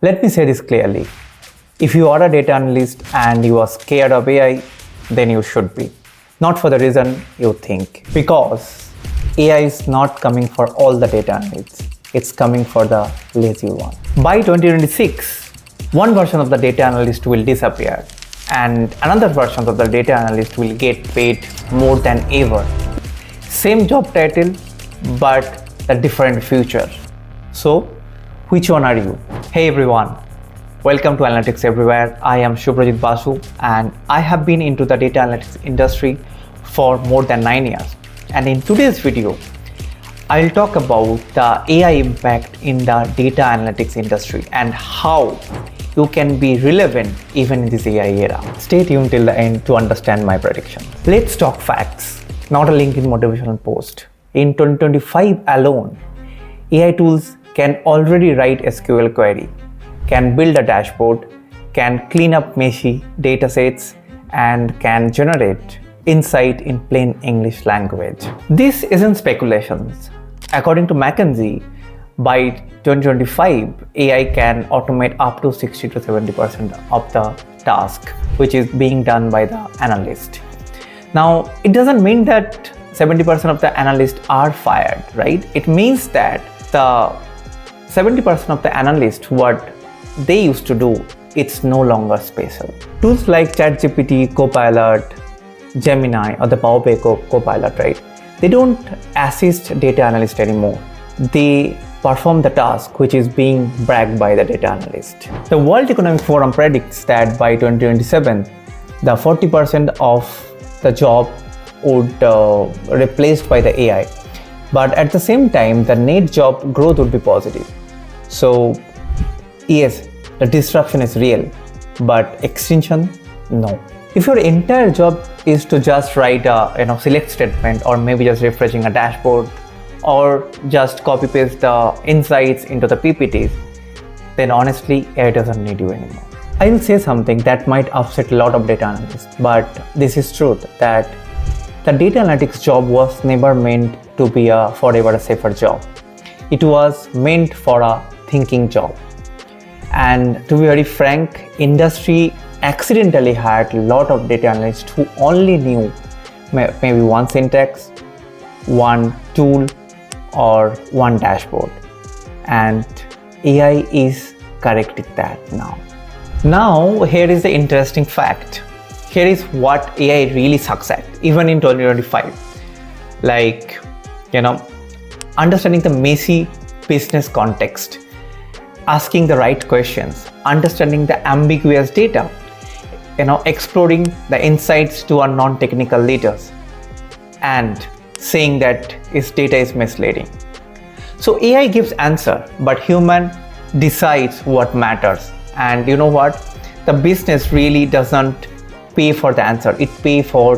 Let me say this clearly. If you are a data analyst and you are scared of AI, then you should be. Not for the reason you think. Because AI is not coming for all the data analysts. It's coming for the lazy one. By 2026, one version of the data analyst will disappear and another version of the data analyst will get paid more than ever. Same job title, but a different future. So, which one are you? Hey everyone, welcome to Analytics Everywhere. I am Subhrajit Basu and I have been into the data analytics industry for more than 9 years. And in today's video, I'll talk about the AI impact in the data analytics industry and how you can be relevant even in this AI era. Stay tuned till the end to understand my prediction. Let's talk facts, not a LinkedIn motivational post. In 2025 alone, AI tools can already write SQL query, can build a dashboard, can clean up messy datasets, and can generate insight in plain English language. This isn't speculations. According to McKinsey, by 2025, AI can automate up to 60 to 70% of the task, which is being done by the analyst. Now, it doesn't mean that 70% of the analysts are fired, right? It means that the 70% of the analysts, what they used to do, it's no longer special. Tools like ChatGPT, Copilot, Gemini, or the Power BI Copilot, right? They don't assist data analysts anymore. They perform the task which is being bragged by the data analyst. The World Economic Forum predicts that by 2027, the 40% of the job would replaced by the AI. But at the same time, the net job growth would be positive. So yes, the disruption is real, but extinction, no. If your entire job is to just write a select statement, or maybe just refreshing a dashboard, or just copy paste the insights into the PPTs, then honestly, AI doesn't need you anymore. I will say something that might upset a lot of data analysts, but this is truth, that the data analytics job was never meant to be a forever safer job. It was meant for a thinking job. And to be very frank, industry accidentally hired a lot of data analysts who only knew maybe one syntax, one tool, or one dashboard. And AI is correcting that now. Now, here is the interesting fact. Here is what AI really sucks at, even in 2025. Like, understanding the messy business context, asking the right questions, understanding the ambiguous data, exploring the insights to our non-technical leaders, and saying that its data is misleading. So AI gives answer, but human decides what matters. And you know what? The business really doesn't pay for the answer, it pays for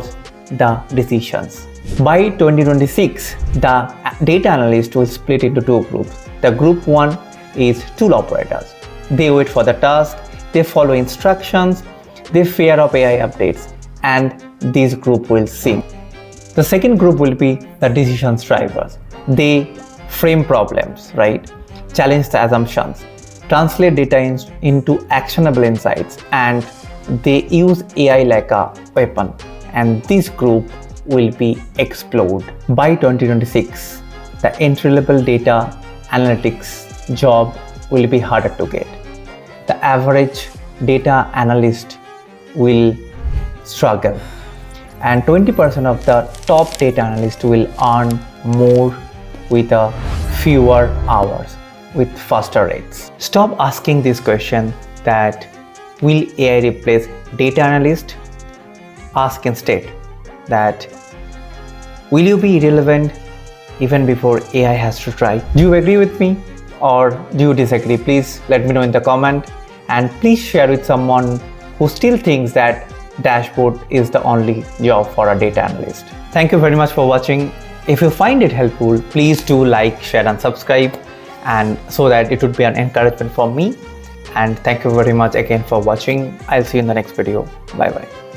the decisions. By 2026, the data analyst will split into two groups. The group one is tool operators. They wait for the task, they follow instructions, they fear of AI updates, and this group will sink. The second group will be the decisions drivers. They frame problems, right? Challenge the assumptions, translate data into actionable insights, and they use AI like a weapon. And this group will be explode. By 2026, the entry-level data analytics job will be harder to get. The average data analyst will struggle, and 20% of the top data analysts will earn more with fewer hours, with faster rates. Stop asking this question that will AI replace data analyst? Ask instead that will you be relevant even before AI has to try? Do you agree with me or do you disagree? Please let me know in the comment, and please share with someone who still thinks that dashboard is the only job for a data analyst. Thank you very much for watching. If you find it helpful, please do like, share and subscribe, and so that it would be an encouragement for me. And thank you very much again for watching. I'll see you in the next video. Bye bye.